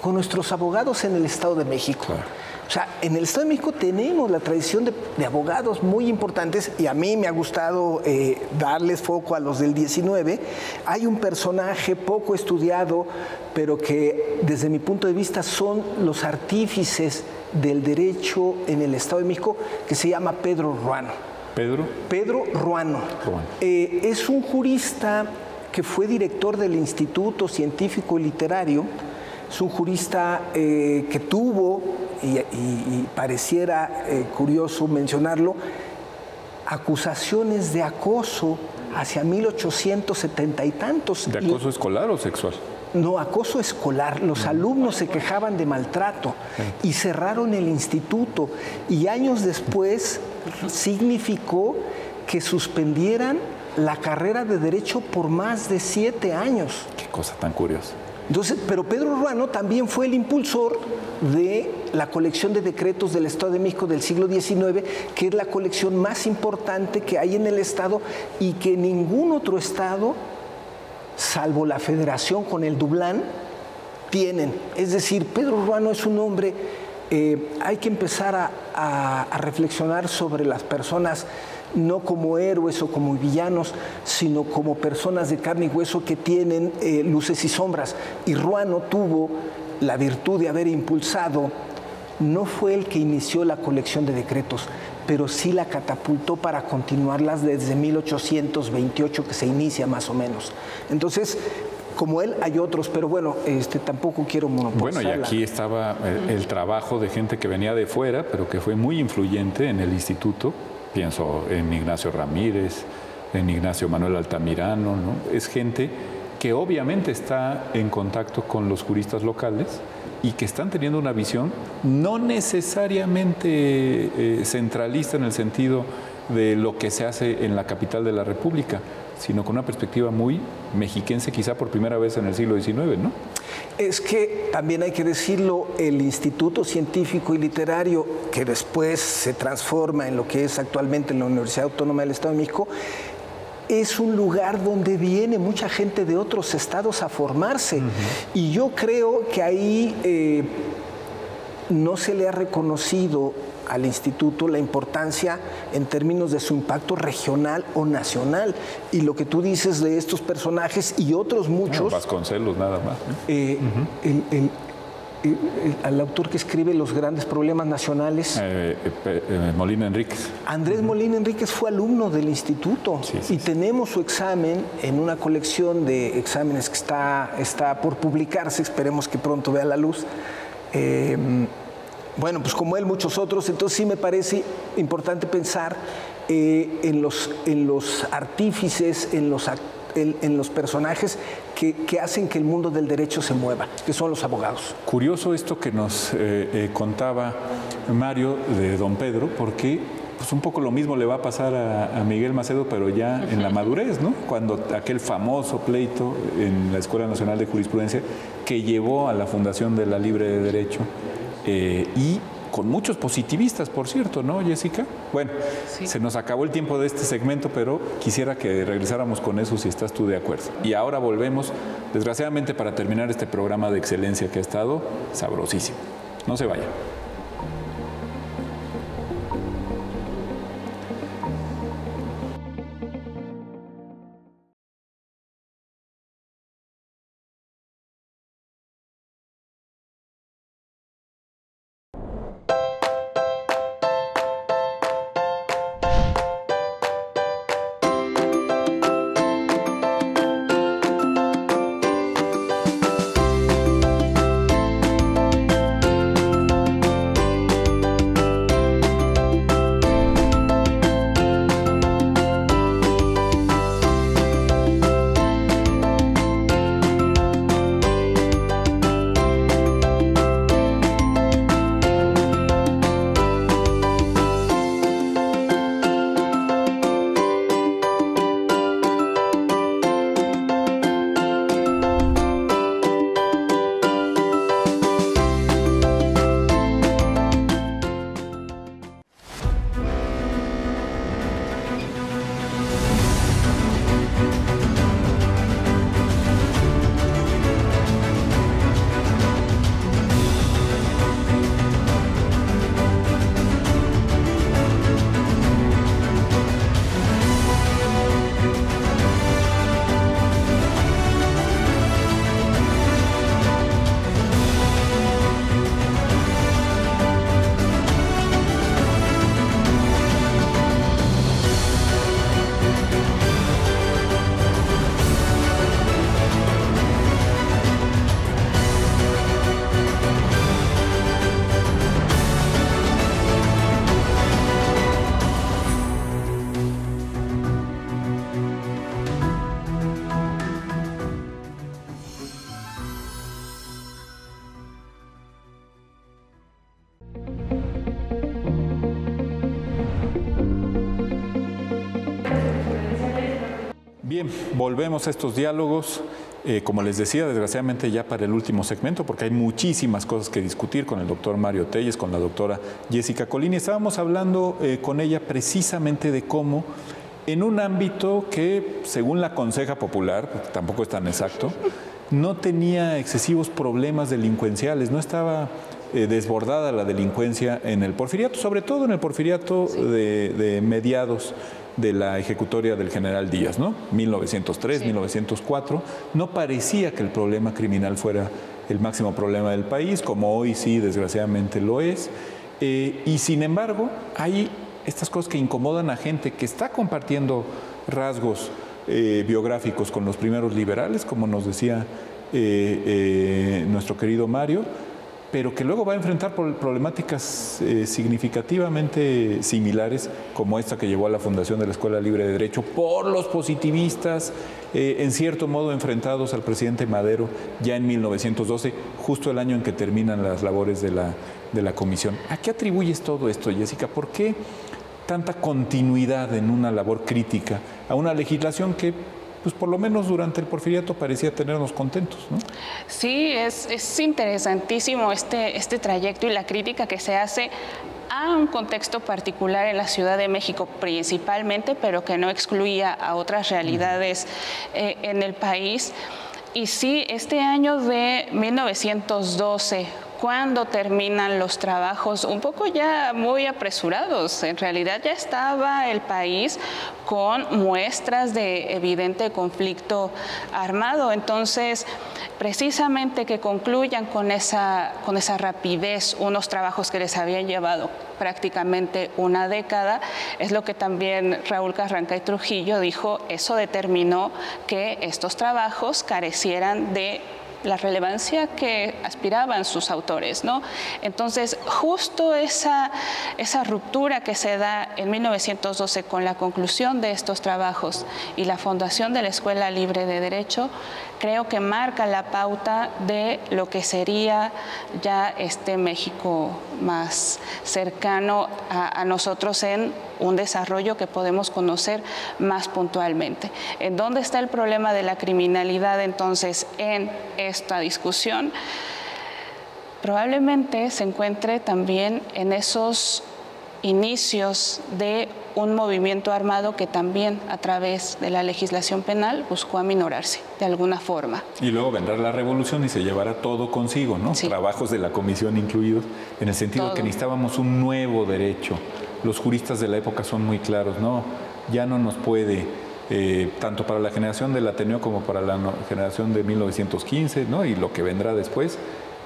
[SPEAKER 3] con nuestros abogados en el Estado de México? Claro. O sea, en el Estado de México tenemos la tradición de abogados muy importantes y a mí me ha gustado darles foco a los del 19. Hay un personaje poco estudiado, pero que desde mi punto de vista son los artífices del derecho en el Estado de México, que se llama Pedro Ruano. Pedro Ruano. Es un jurista que fue director del Instituto Científico y Literario. Es un jurista que tuvo, y pareciera curioso mencionarlo, acusaciones de acoso hacia 1870 y tantos.
[SPEAKER 1] ¿De acoso escolar o sexual?
[SPEAKER 3] No, acoso escolar. Los alumnos se quejaban de maltrato y cerraron el instituto. Y años después significó que suspendieran la carrera de Derecho por más de 7 años.
[SPEAKER 1] Qué cosa tan curiosa.
[SPEAKER 3] Entonces, pero Pedro Ruano también fue el impulsor de la colección de decretos del Estado de México del siglo XIX, que es la colección más importante que hay en el Estado y que ningún otro Estado, salvo la Federación con el Dublán, tienen. Es decir, Pedro Ruano es un hombre, hay que empezar a reflexionar sobre las personas no como héroes o como villanos, sino como personas de carne y hueso que tienen luces y sombras. Y Ruano tuvo la virtud de haber impulsado, no fue el que inició la colección de decretos, pero sí la catapultó para continuarlas desde 1828, que se inicia más o menos. Entonces, como él, hay otros, pero bueno, tampoco quiero monopolizar.
[SPEAKER 1] Bueno, y aquí estaba el trabajo de gente que venía de fuera, pero que fue muy influyente en el instituto. Pienso en Ignacio Ramírez, en Ignacio Manuel Altamirano, ¿no? Es gente que obviamente está en contacto con los juristas locales y que están teniendo una visión no necesariamente centralista en el sentido de lo que se hace en la capital de la República, sino con una perspectiva muy mexiquense, quizá por primera vez en el siglo XIX, ¿no?
[SPEAKER 3] Es que también hay que decirlo, el Instituto Científico y Literario, que después se transforma en lo que es actualmente la Universidad Autónoma del Estado de México, es un lugar donde viene mucha gente de otros estados a formarse. Y yo creo que ahí no se le ha reconocido al instituto la importancia en términos de su impacto regional o nacional. Y lo que tú dices de estos personajes y otros muchos...
[SPEAKER 1] Vasconcelos nada más.
[SPEAKER 3] Al autor que escribe Los grandes problemas nacionales.
[SPEAKER 1] Molina Enríquez.
[SPEAKER 3] Andrés Molina Enríquez fue alumno del instituto y tenemos su examen en una colección de exámenes que está por publicarse, esperemos que pronto vea la luz. Bueno, pues como él, muchos otros. Entonces sí me parece importante pensar en los artífices, en los personajes que hacen que el mundo del derecho se mueva, que son los abogados.
[SPEAKER 1] Curioso esto que nos contaba Mario de don Pedro, porque pues un poco lo mismo le va a pasar a Miguel Macedo, pero ya en la madurez, ¿no? Cuando aquel famoso pleito en la Escuela Nacional de Jurisprudencia que llevó a la fundación de la Libre de Derecho, y con muchos positivistas, por cierto, ¿no, Jessica? Bueno, se nos acabó el tiempo de este segmento, pero quisiera que regresáramos con eso si estás tú de acuerdo. Y ahora volvemos, desgraciadamente, para terminar este programa de excelencia que ha estado sabrosísimo. No se vayan. Bien, volvemos a estos diálogos. Como les decía, desgraciadamente ya para el último segmento, porque hay muchísimas cosas que discutir con el doctor Mario Telles, con la doctora Jessica Colini. Estábamos hablando con ella precisamente de cómo en un ámbito que, según la Conseja Popular, porque tampoco es tan exacto, no tenía excesivos problemas delincuenciales, no estaba desbordada la delincuencia en el Porfiriato, sobre todo en el Porfiriato de mediados de la ejecutoria del general Díaz, ¿no? 1903, 1904, no parecía que el problema criminal fuera el máximo problema del país, como hoy sí, desgraciadamente lo es, y sin embargo, hay estas cosas que incomodan a gente que está compartiendo rasgos biográficos con los primeros liberales, como nos decía nuestro querido Mario, pero que luego va a enfrentar problemáticas significativamente similares, como esta que llevó a la fundación de la Escuela Libre de Derecho por los positivistas, en cierto modo enfrentados al presidente Madero ya en 1912, justo el año en que terminan las labores de la comisión. ¿A qué atribuyes todo esto, Jessica? ¿Por qué tanta continuidad en una labor crítica a una legislación que, pues por lo menos durante el Porfiriato parecía tenernos contentos, ¿no?
[SPEAKER 2] Sí, es interesantísimo este trayecto y la crítica que se hace a un contexto particular en la Ciudad de México principalmente, pero que no excluía a otras realidades en el país. Y sí, este año de 1912, cuando terminan los trabajos, un poco ya muy apresurados, en realidad ya estaba el país con muestras de evidente conflicto armado. Entonces, precisamente que concluyan con esa rapidez unos trabajos que les habían llevado prácticamente una década, es lo que también Raúl Carranca y Trujillo dijo, eso determinó que estos trabajos carecieran de la relevancia que aspiraban sus autores, ¿no? Entonces, justo esa ruptura que se da en 1912 con la conclusión de estos trabajos y la fundación de la Escuela Libre de Derecho, creo que marca la pauta de lo que sería ya este México más cercano a nosotros en un desarrollo que podemos conocer más puntualmente. ¿En dónde está el problema de la criminalidad entonces en esta discusión? Probablemente se encuentre también en esos inicios de un movimiento armado que también a través de la legislación penal buscó aminorarse de alguna forma.
[SPEAKER 1] Y luego vendrá la revolución y se llevará todo consigo, ¿no? Sí. Trabajos de la comisión incluidos, en el sentido de que necesitábamos un nuevo derecho. Los juristas de la época son muy claros, ¿no? Ya no nos puede, tanto para la generación del Ateneo como para la generación de 1915, ¿no? Y lo que vendrá después,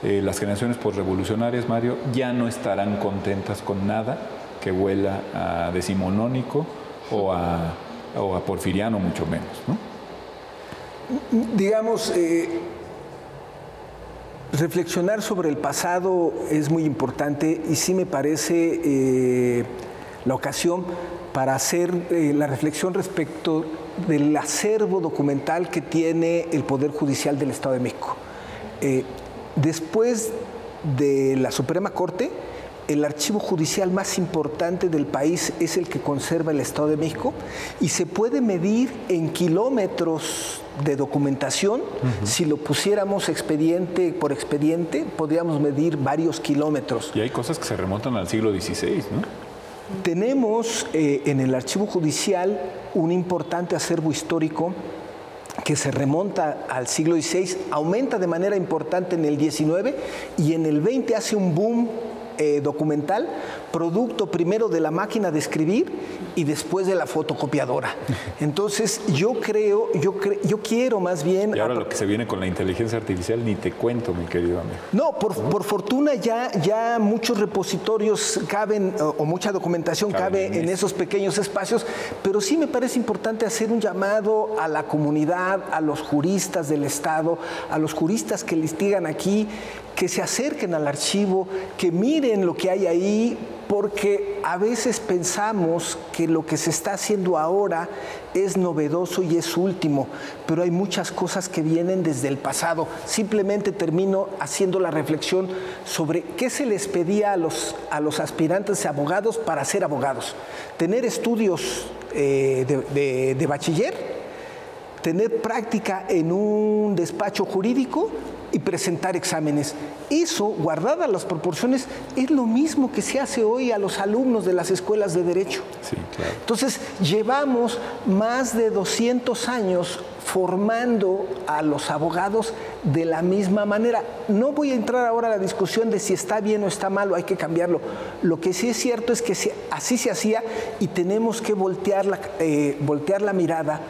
[SPEAKER 1] las generaciones posrevolucionarias, Mario, ya no estarán contentas con nada que huela a decimonónico o a porfiriano, mucho menos, ¿no?
[SPEAKER 3] Digamos, reflexionar sobre el pasado es muy importante y sí me parece la ocasión para hacer la reflexión respecto del acervo documental que tiene el Poder Judicial del Estado de México. Después de la Suprema Corte, el archivo judicial más importante del país es el que conserva el Estado de México y se puede medir en kilómetros de documentación. Si lo pusiéramos expediente por expediente, podríamos medir varios kilómetros.
[SPEAKER 1] Y hay cosas que se remontan al siglo XVI, ¿no?
[SPEAKER 3] Tenemos en el archivo judicial un importante acervo histórico que se remonta al siglo XVI, aumenta de manera importante en el XIX y en el XX hace un boom documental, producto primero de la máquina de escribir y después de la fotocopiadora. Entonces yo quiero más bien...
[SPEAKER 1] Y ahora lo que se viene con la inteligencia artificial ni te cuento, mi querido amigo.
[SPEAKER 3] No, por fortuna ya muchos repositorios caben, o mucha documentación cabe en esos pequeños espacios, pero sí me parece importante hacer un llamado a la comunidad, a los juristas del Estado, a los juristas que litigan aquí, que se acerquen al archivo, que miren lo que hay ahí, porque a veces pensamos que lo que se está haciendo ahora es novedoso y es último, pero hay muchas cosas que vienen desde el pasado. Simplemente termino haciendo la reflexión sobre qué se les pedía a los aspirantes a abogados para ser abogados. Tener estudios de bachiller, tener práctica en un despacho jurídico y presentar exámenes. Eso, guardadas las proporciones, es lo mismo que se hace hoy a los alumnos de las escuelas de Derecho.
[SPEAKER 1] Sí, claro.
[SPEAKER 3] Entonces, llevamos más de 200 años formando a los abogados de la misma manera. No voy a entrar ahora a la discusión de si está bien o está mal o hay que cambiarlo. Lo que sí es cierto es que así se hacía y tenemos que voltear la mirada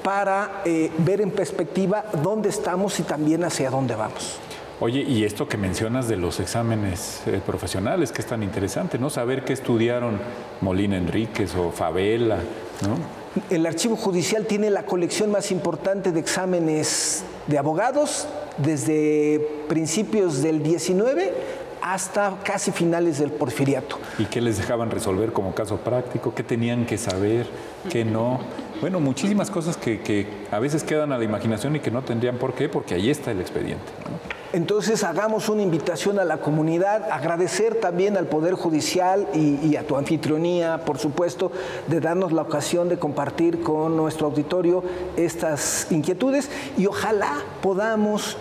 [SPEAKER 3] para ver en perspectiva dónde estamos y también hacia dónde vamos.
[SPEAKER 1] Oye, y esto que mencionas de los exámenes profesionales, que es tan interesante, ¿no? Saber qué estudiaron Molina Enríquez o Favela, ¿no?
[SPEAKER 3] El Archivo Judicial tiene la colección más importante de exámenes de abogados desde principios del 19 hasta casi finales del Porfiriato.
[SPEAKER 1] ¿Y qué les dejaban resolver como caso práctico? ¿Qué tenían que saber? ¿Qué no? Bueno, muchísimas cosas que a veces quedan a la imaginación y que no tendrían por qué, porque ahí está el expediente, ¿no?
[SPEAKER 3] Entonces hagamos una invitación a la comunidad, agradecer también al Poder Judicial y a tu anfitrionía, por supuesto, de darnos la ocasión de compartir con nuestro auditorio estas inquietudes y ojalá podamos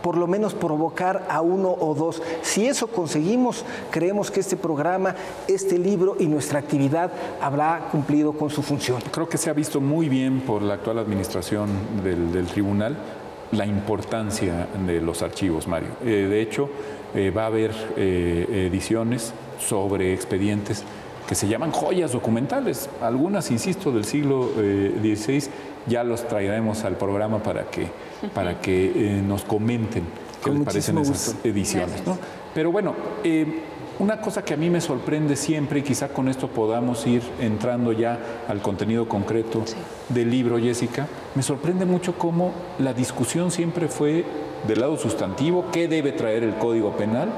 [SPEAKER 3] por lo menos provocar a uno o dos. Si eso conseguimos, creemos que este programa, este libro y nuestra actividad habrá cumplido con su función.
[SPEAKER 1] Creo que se ha visto muy bien por la actual administración del tribunal la importancia de los archivos, Mario. De hecho, va a haber ediciones sobre expedientes que se llaman joyas documentales. Algunas, insisto, del siglo XVI, ya los traeremos al programa para que nos comenten qué les parecen esas ediciones, ¿no? Pero bueno, una cosa que a mí me sorprende siempre, y quizá con esto podamos ir entrando ya al contenido concreto del libro, Jessica, me sorprende mucho cómo la discusión siempre fue del lado sustantivo, qué debe traer el Código Penal,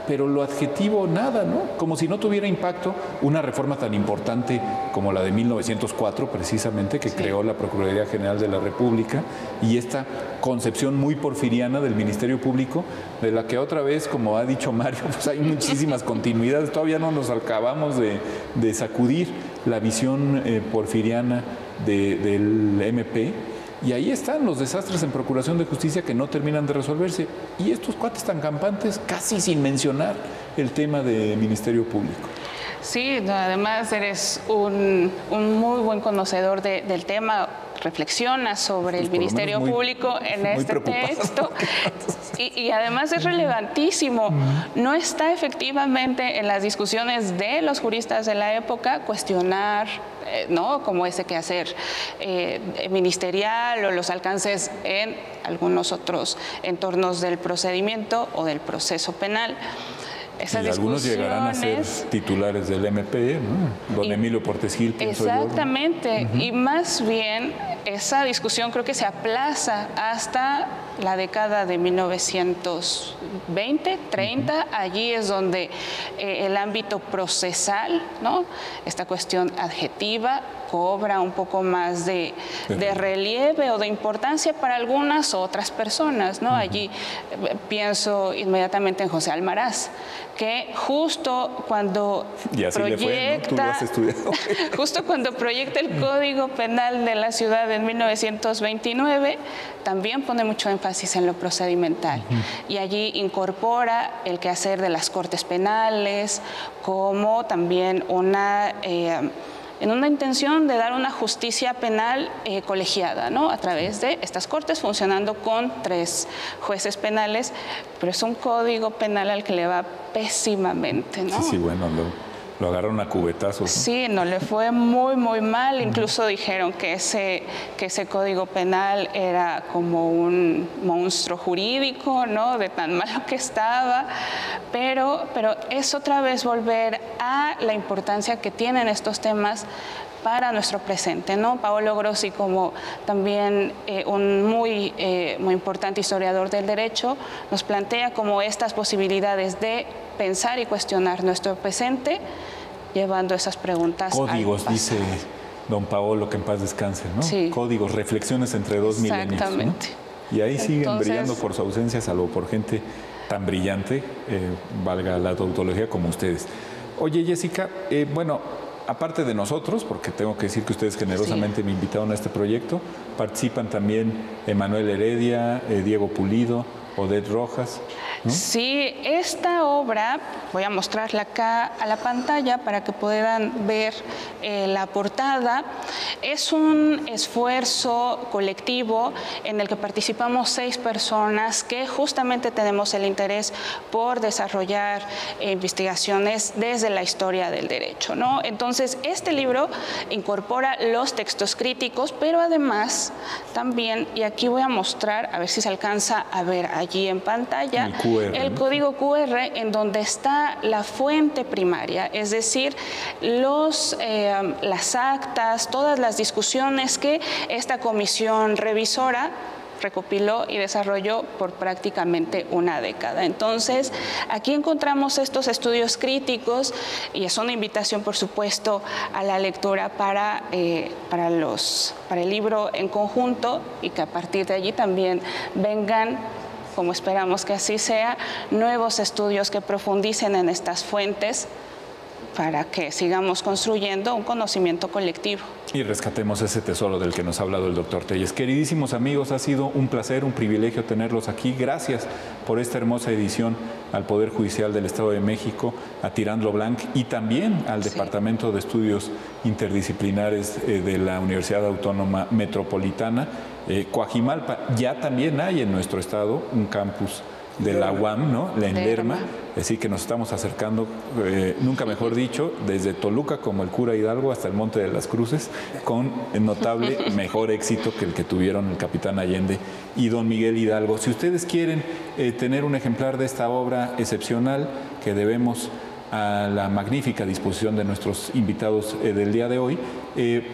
[SPEAKER 1] pero lo adjetivo nada, ¿no? Como si no tuviera impacto una reforma tan importante como la de 1904, precisamente, que creó la Procuraduría General de la República, y esta concepción muy porfiriana del Ministerio Público, de la que otra vez, como ha dicho Mario, pues hay muchísimas continuidades, todavía no nos acabamos de sacudir la visión porfiriana del MP. Y ahí están los desastres en Procuración de Justicia que no terminan de resolverse. Y estos cuates tan campantes, casi sin mencionar el tema de Ministerio Público.
[SPEAKER 2] Sí, además eres un muy buen conocedor del tema, reflexionas sobre el Ministerio Público en este texto y además es relevantísimo. No está efectivamente en las discusiones de los juristas de la época cuestionar, ¿no?, como ese quehacer ministerial o los alcances en algunos otros entornos del procedimiento o del proceso penal.
[SPEAKER 1] Y algunos llegarán a ser titulares del MP, ¿no? Don Emilio Portes Gil, pienso yo, ¿no?
[SPEAKER 2] Exactamente, y más bien esa discusión creo que se aplaza hasta la década de 1920, 30, allí es donde el ámbito procesal, ¿no?, esta cuestión adjetiva, cobra un poco más de relieve o de importancia para algunas otras personas, ¿no? Allí pienso inmediatamente en José Almaraz, que justo cuando proyecta, justo cuando proyecta el Código Penal de la ciudad en 1929, también pone mucho énfasis en lo procedimental y allí incorpora el quehacer de las Cortes Penales como también en una intención de dar una justicia penal colegiada, ¿no?, a través de estas cortes, funcionando con 3 jueces penales, pero es un código penal al que le va pésimamente, ¿no?
[SPEAKER 1] Sí, bueno, lo agarraron a cubetazos, ¿no?
[SPEAKER 2] Sí, no, le fue muy, muy mal. Incluso dijeron que ese código penal era como un monstruo jurídico, ¿no?, de tan malo que estaba. Pero es otra vez volver a la importancia que tienen estos temas para nuestro presente, ¿no? Paolo Grossi, como también un muy importante historiador del derecho, nos plantea como estas posibilidades de pensar y cuestionar nuestro presente, llevando esas preguntas.
[SPEAKER 1] Códigos, dice don Paolo, que en paz descanse, ¿no?
[SPEAKER 2] Sí.
[SPEAKER 1] Códigos, reflexiones entre 2 milenios.
[SPEAKER 2] Exactamente.
[SPEAKER 1] ¿No? Y ahí siguen brillando por su ausencia, salvo por gente tan brillante, valga la tautología, como ustedes. Oye, Jessica, bueno, aparte de nosotros, porque tengo que decir que ustedes generosamente me invitaron a este proyecto, participan también Emanuel Heredia, Diego Pulido, Odette Rojas, ¿no?
[SPEAKER 2] Sí, esta obra, voy a mostrarla acá a la pantalla para que puedan ver la portada. Es un esfuerzo colectivo en el que participamos 6 personas que justamente tenemos el interés por desarrollar investigaciones desde la historia del derecho, ¿no? Entonces, este libro incorpora los textos críticos, pero además también, y aquí voy a mostrar, a ver si se alcanza a ver allí en pantalla, el código QR, en donde está la fuente primaria, es decir, las actas, todas las discusiones que esta comisión revisora recopiló y desarrolló por prácticamente una década. Entonces, aquí encontramos estos estudios críticos y es una invitación, por supuesto, a la lectura para el libro en conjunto, y que a partir de allí también vengan, como esperamos que así sea, nuevos estudios que profundicen en estas fuentes para que sigamos construyendo un conocimiento colectivo.
[SPEAKER 1] Y rescatemos ese tesoro del que nos ha hablado el doctor Telles. Queridísimos amigos, ha sido un placer, un privilegio tenerlos aquí. Gracias por esta hermosa edición al Poder Judicial del Estado de México, a Tirant Blanc y también al Departamento de Estudios Interdisciplinares de la Universidad Autónoma Metropolitana. Coajimalpa, ya también hay en nuestro estado un campus de la UAM, ¿no? En Lerma, así que nos estamos acercando, nunca mejor dicho, desde Toluca, como el cura Hidalgo, hasta el Monte de las Cruces, con notable mejor éxito que el que tuvieron el capitán Allende y don Miguel Hidalgo. Si ustedes quieren tener un ejemplar de esta obra excepcional que debemos a la magnífica disposición de nuestros invitados del día de hoy,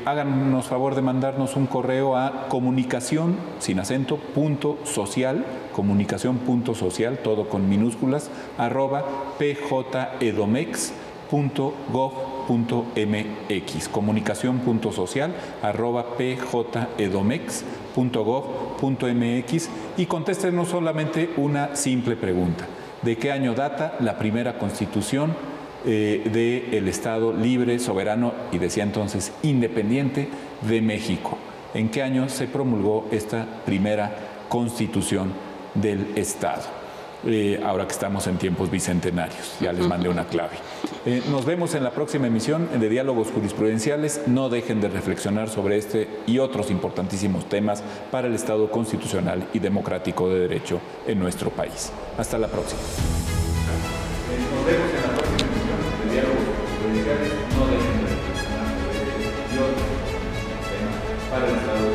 [SPEAKER 1] háganos favor de mandarnos un correo a comunicación, sin acento, .social, comunicación.social, todo con minúsculas, @pjedomex.gov.mx, comunicación.social @pjedomex.gov.mx, y contéstenos solamente una simple pregunta: ¿de qué año data la primera constitución del Estado libre, soberano y, decía entonces, independiente de México? ¿En qué año se promulgó esta primera constitución del Estado? Ahora que estamos en tiempos bicentenarios, ya les mandé una clave. Nos vemos en la próxima emisión de Diálogos Jurisprudenciales. No dejen de reflexionar sobre este y otros importantísimos temas para el Estado constitucional y democrático de derecho en nuestro país. Hasta la próxima. Nos vemos en la próxima emisión de Diálogos Jurisprudenciales. No dejen de reflexionar sobre este y otros temas para el Estado